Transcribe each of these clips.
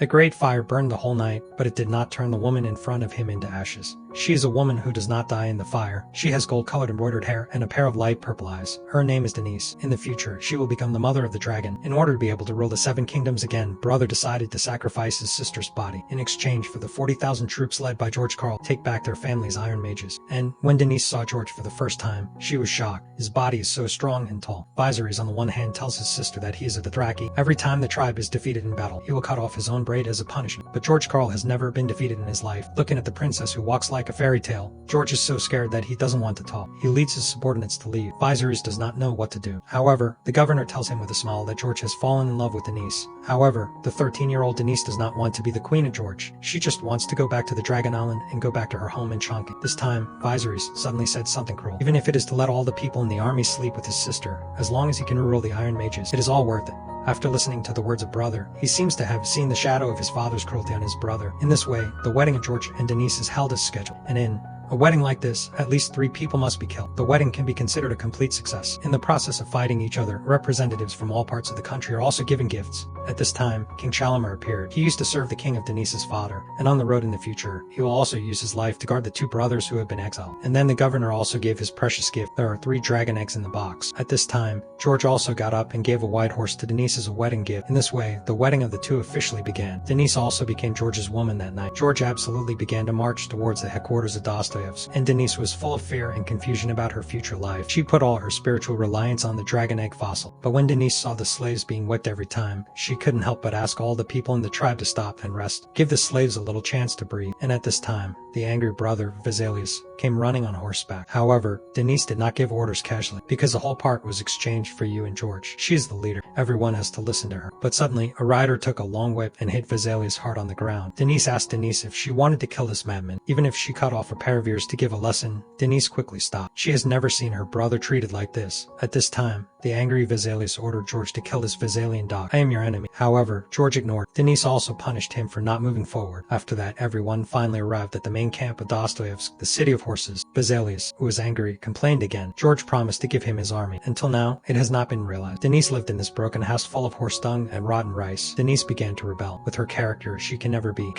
The great fire burned the whole night, but it did not turn the woman in front of him into ashes. She is a woman who does not die in the fire. She has gold-colored embroidered hair and a pair of light purple eyes. Her name is Daenerys. In the future, she will become the mother of the dragon. In order to be able to rule the 7 kingdoms again, brother decided to sacrifice his sister's body in exchange for the 40,000 troops led by George Carl take back their family's iron mages. And when Daenerys saw George for the first time, she was shocked. His body is so strong and tall. Viserys on the one hand tells his sister that he is a Dothraki. Every time the tribe is defeated in battle, he will cut off his own braid as a punishment. But George Carl has never been defeated in his life. Looking at the princess who walks like a fairy tale, George is so scared that he doesn't want to talk. He leads his subordinates to leave. Viserys does not know what to do. However, the governor tells him with a smile that George has fallen in love with Daenerys. However, the 13-year-old Daenerys does not want to be the queen of George. She just wants to go back to the Dragon Island and go back to her home in Chunking. This time, Viserys suddenly said something cruel. Even if it is to let all the people in the army sleep with his sister, as long as he can rule the Iron Mages, it is all worth it. After listening to the words of brother, he seems to have seen the shadow of his father's cruelty on his brother. In this way, the wedding of George and Daenerys is held as scheduled. And in a wedding like this, at least 3 people must be killed. The wedding can be considered a complete success. In the process of fighting each other, representatives from all parts of the country are also given gifts. At this time, King Chalamer appeared. He used to serve the king of Daenerys' father, and on the road in the future, he will also use his life to guard the 2 brothers who have been exiled. And then the governor also gave his precious gift. There are 3 dragon eggs in the box. At this time, George also got up and gave a white horse to Daenerys as a wedding gift. In this way, the wedding of the 2 officially began. Daenerys also became George's woman that night. George absolutely began to march towards the headquarters of Dostoevsky, and Daenerys was full of fear and confusion about her future life. She put all her spiritual reliance on the dragon egg fossil. But when Daenerys saw the slaves being whipped every time, she couldn't help but ask all the people in the tribe to stop and rest. Give the slaves a little chance to breathe. And at this time, the angry brother, Viserys, came running on horseback. However, Daenerys did not give orders casually, because the whole part was exchanged for you and George. She is the leader. Everyone has to listen to her. But suddenly, a rider took a long whip and hit Viserys hard on the ground. Daenerys asked Daenerys if she wanted to kill this madman. Even if she cut off a pair of ears to give a lesson, Daenerys quickly stopped. She has never seen her brother treated like this. At this time, the angry Viserys ordered George to kill this Viserion dog. I am your enemy. However, George ignored. Daenerys also punished him for not moving forward. After that, everyone finally arrived at the main camp of Dostoevsky, the city of horses. Viserys, who was angry, complained again. George promised to give him his army. Until now, it has not been realized. Daenerys lived in this broken house full of horse dung and rotten rice. Daenerys began to rebel. With her character, she can never be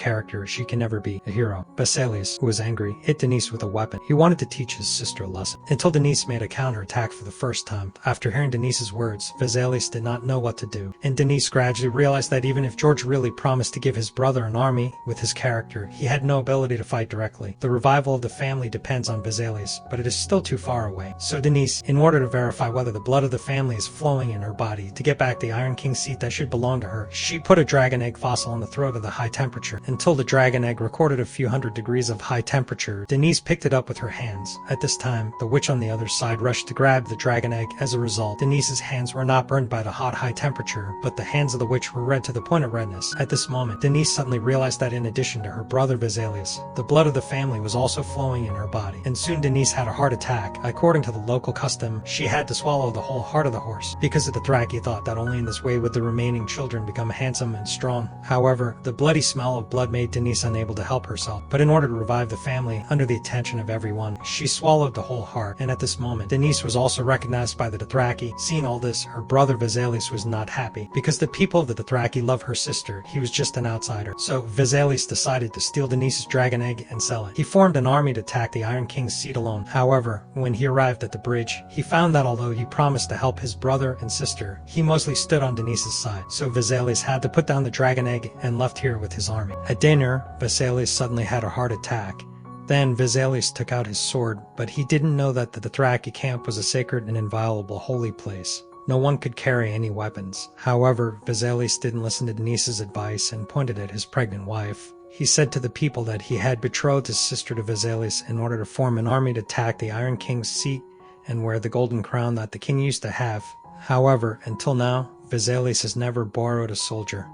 a hero. Viserys, who was angry, hit Daenerys with a weapon. He wanted to teach his sister a lesson. Until Daenerys made a counterattack for the first time. After hearing Daenerys' words, Viserys did not know what to do. And Daenerys gradually realized that even if George really promised to give his brother an army with his character, he had no ability to fight directly. The revival of the family depends on Viserys, but it is still too far away. So Daenerys, in order to verify whether the blood of the family is flowing in her body to get back the Iron King's seat that should belong to her, she put a dragon egg fossil in the throat of the high temperature. Until the dragon egg recorded a few hundred degrees of high temperature, Daenerys picked it up with her hands. At this time, the witch on the other side rushed to grab the dragon egg. As a result, Daenerys' hands were not burned by the high temperature, but the hands of the witch were red to the point of redness. At this moment, Daenerys suddenly realized that in addition to her brother Viserys, the blood of the family was also flowing in her body. And soon Daenerys had a heart attack. According to the local custom, she had to swallow the whole heart of the horse, because the Dothraki thought that only in this way would the remaining children become handsome and strong. However, the bloody smell of blood made Daenerys unable to help herself. But in order to revive the family, under the attention of everyone, she swallowed the whole heart. And at this moment, Daenerys was also recognized by the Dothraki. Seeing all this, her brother Viserys was not happy, because the people of the Dothraki love her sister. He was just an outsider. So Viserys decided to steal Daenerys' dragon egg and sell it. He formed an army to attack the Iron King's seat alone. However, when he arrived at the bridge, he found that although he promised to help his brother and sister, he mostly stood on Daenerys' side. So Viserys had to put down the dragon egg and left here with his army. At dinner, Viserys suddenly had a heart attack. Then Viserys took out his sword, but he didn't know that the Dothraki camp was a sacred and inviolable holy place. No one could carry any weapons. However, Viserys didn't listen to Daenerys' advice and pointed at his pregnant wife. He said to the people that he had betrothed his sister to Viserys in order to form an army to attack the Iron King's seat and wear the golden crown that the king used to have. However, until now, Viserys has never borrowed a soldier.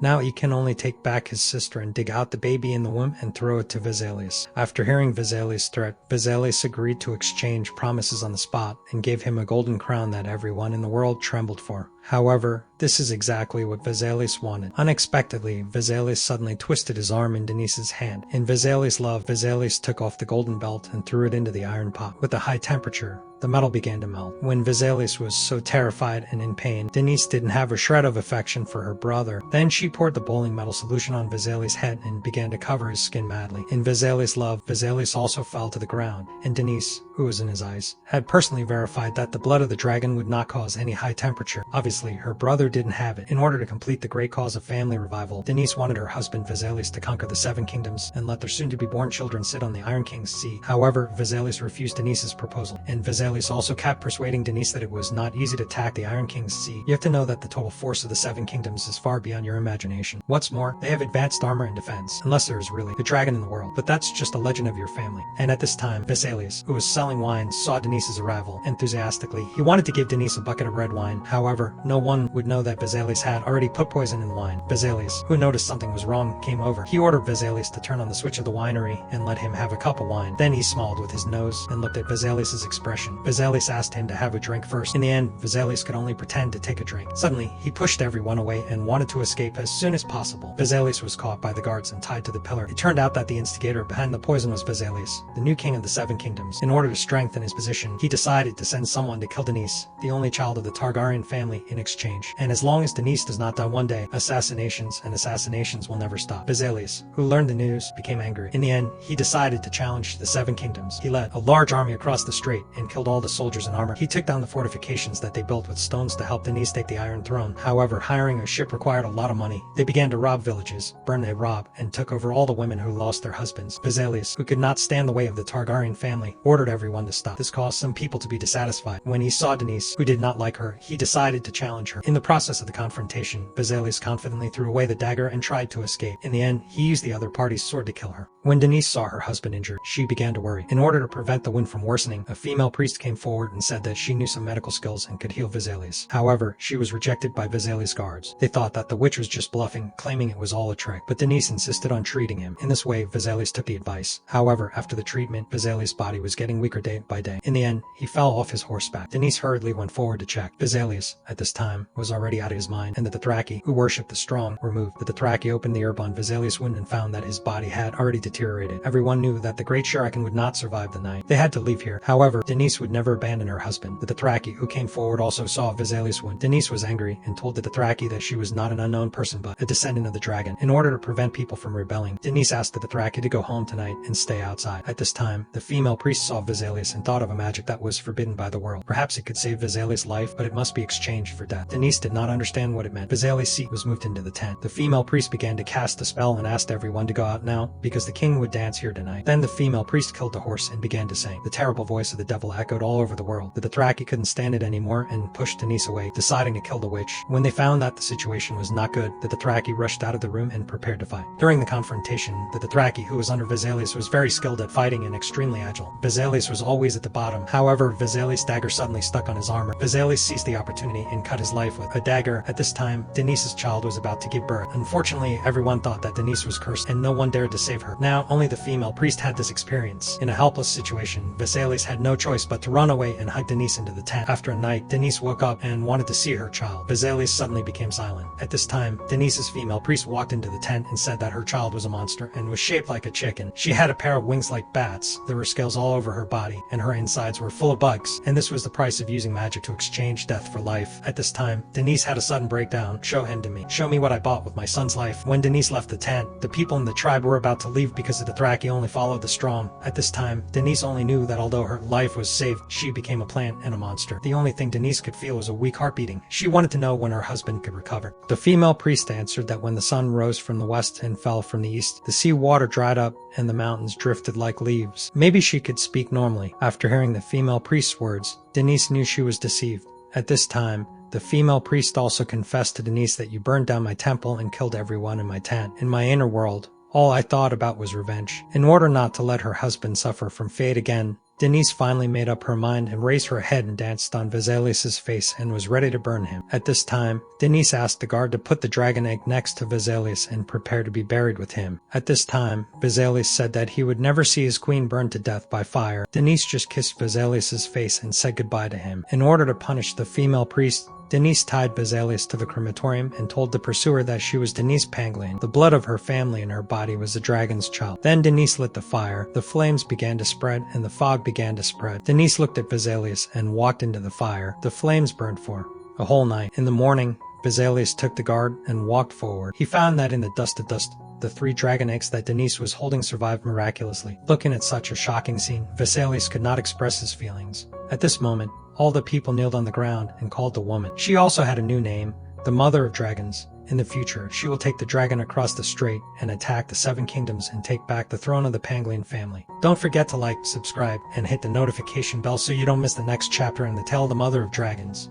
Now he can only take back his sister and dig out the baby in the womb and throw it to Viserys. After hearing Viserys' threat, Viserys agreed to exchange promises on the spot and gave him a golden crown that everyone in the world trembled for. However, this is exactly what Viserys wanted. Unexpectedly, Viserys suddenly twisted his arm in Daenerys' hand. In Viserys' love, Viserys took off the golden belt and threw it into the iron pot. With the high temperature, the the metal began to melt. When Viserys was so terrified and in pain, Daenerys didn't have a shred of affection for her brother. Then she poured the boiling metal solution on Viserys' head and began to cover his skin madly. In Viserys' love, Viserys also fell to the ground, and Daenerys, who was in his eyes, had personally verified that the blood of the dragon would not cause any high temperature. Obviously, her brother didn't have it. In order to complete the great cause of family revival, Daenerys wanted her husband Viserys to conquer the Seven Kingdoms and let their soon-to-be-born children sit on the Iron King's seat. However, Viserys refused Daenerys' proposal, and Viserys also kept persuading Daenerys that it was not easy to attack the Iron King's seat. You have to know that the total force of the Seven Kingdoms is far beyond your imagination. What's more, they have advanced armor and defense, unless there is really a dragon in the world, but that's just a legend of your family. And at this time, Viserys, who was selling wine, saw Daenerys' arrival. Enthusiastically, he wanted to give Daenerys a bucket of red wine. However, no one would know that Viserys had already put poison in the wine. Viserys, who noticed something was wrong, came over. He ordered Viserys to turn on the switch of the winery and let him have a cup of wine. Then he smiled with his nose and looked at Viserys' expression. Viserys asked him to have a drink first. In the end, Viserys could only pretend to take a drink. Suddenly, he pushed everyone away and wanted to escape as soon as possible. Viserys was caught by the guards and tied to the pillar. It turned out that the instigator behind the poison was Viserys, the new king of the Seven Kingdoms. In order to strengthen his position, he decided to send someone to kill Daenerys, the only child of the Targaryen family, in exchange. And as long as Daenerys does not die one day, assassinations will never stop. Viserys, who learned the news, became angry. In the end, he decided to challenge the Seven Kingdoms. He led a large army across the strait and killed all the soldiers in armor. He took down the fortifications that they built with stones to help Daenerys take the Iron Throne. However, hiring a ship required a lot of money. They began to rob villages, rob, and took over all the women who lost their husbands. Viserys, who could not stand the way of the Targaryen family, ordered everyone to stop. This caused some people to be dissatisfied. When he saw Daenerys, who did not like her, he decided to challenge her. In the process of the confrontation, Viserys confidently threw away the dagger and tried to escape. In the end, he used the other party's sword to kill her. When Daenerys saw her husband injured, she began to worry. In order to prevent the wound from worsening, a female priest came forward and said that she knew some medical skills and could heal Viserys. However, she was rejected by Viserys' guards. They thought that the witch was just bluffing, claiming it was all a trick, but Daenerys insisted on treating him. In this way, Viserys took the advice. However, after the treatment, Viserys' body was getting weaker day by day. In the end, he fell off his horseback. Daenerys hurriedly went forward to check. Viserys, at this time, was already out of his mind, and the Dothraki, who worshipped the strong, were moved. The Dothraki opened the herb on Viserys' wound and found that his body had already deteriorated. Everyone knew that the great Shuriken would not survive the night. They had to leave here. However, Daenerys would never abandon her husband. The Dothraki, who came forward, also saw Viserys' wound. Daenerys was angry and told the Dothraki that she was not an unknown person but a descendant of the dragon. In order to prevent people from rebelling, Daenerys asked the Dothraki to go home tonight and stay outside. At this time, the female priest saw Viserys and thought of a magic that was forbidden by the world. Perhaps it could save Viserys' life, but it must be exchanged for death. Daenerys did not understand what it meant. Viserys' seat was moved into the tent. The female priest began to cast a spell and asked everyone to go out now, because the king would dance here tonight. Then the female priest killed the horse and began to sing. The terrible voice of the devil echoed all over the world. The Dothraki couldn't stand it anymore and pushed Daenerys away, deciding to kill the witch. When they found that the situation was not good, the Dothraki rushed out of the room and prepared to fight. During the confrontation, the Dothraki, who was under Viserys, was very skilled at fighting and extremely agile. Viserys was always at the bottom. However, Viserys' dagger suddenly stuck on his armor. Viserys seized the opportunity and cut his life with a dagger. At this time, Daenerys' child was about to give birth. Unfortunately, everyone thought that Daenerys was cursed and no one dared to save her. Now, only the female priest had this experience. In a helpless situation, Viserys had no choice but to run away and hide Daenerys into the tent. After a night, Daenerys woke up and wanted to see her child. Viserys suddenly became silent. At this time, Daenerys' female priest walked into the tent and said that her child was a monster and was shaped like a chicken. She had a pair of wings like bats. There were scales all over her body, and her insides were full of bugs. And this was the price of using magic to exchange death for life. At this time, Daenerys had a sudden breakdown. Show him to me. Show me what I bought with my son's life. When Daenerys left the tent, the people in the tribe were about to leave because the Dothraki only followed the strong. At this time, Daenerys only knew that although her life was saved, she became a plant and a monster. The only thing Daenerys could feel was a weak heart beating. She wanted to know when her husband could recover. The female priest answered that when the sun rose from the west and fell from the east, the sea water dried up and the mountains drifted like leaves. Maybe she could speak normally. After hearing the female priest's words, Daenerys knew she was deceived. At this time, the female priest also confessed to Daenerys that you burned down my temple and killed everyone in my tent. In my inner world, all I thought about was revenge. In order not to let her husband suffer from fate again, Daenerys finally made up her mind and raised her head and danced on Viserys' face and was ready to burn him. At this time, Daenerys asked the guard to put the dragon egg next to Viserys and prepare to be buried with him. At this time, Viserys said that he would never see his queen burned to death by fire. Daenerys just kissed Viserys' face and said goodbye to him. In order to punish the female priest, Daenerys tied Basilius to the crematorium and told the pursuer that she was Daenerys Pangolian. The blood of her family in her body was the dragon's child. Then Daenerys lit the fire, the flames began to spread, and the fog began to spread. Daenerys looked at Basilius and walked into the fire. The flames burned for a whole night. In the morning, Basilius took the guard and walked forward. He found that in the dust of dust, the 3 dragon eggs that Daenerys was holding survived miraculously. Looking at such a shocking scene, Basilius could not express his feelings. At this moment, all the people kneeled on the ground and called the woman. She also had a new name, the Mother of Dragons. In the future, she will take the dragon across the strait and attack the 7 kingdoms and take back the throne of the Pangolian family. Don't forget to like, subscribe, and hit the notification bell so you don't miss the next chapter in the tale of the Mother of Dragons.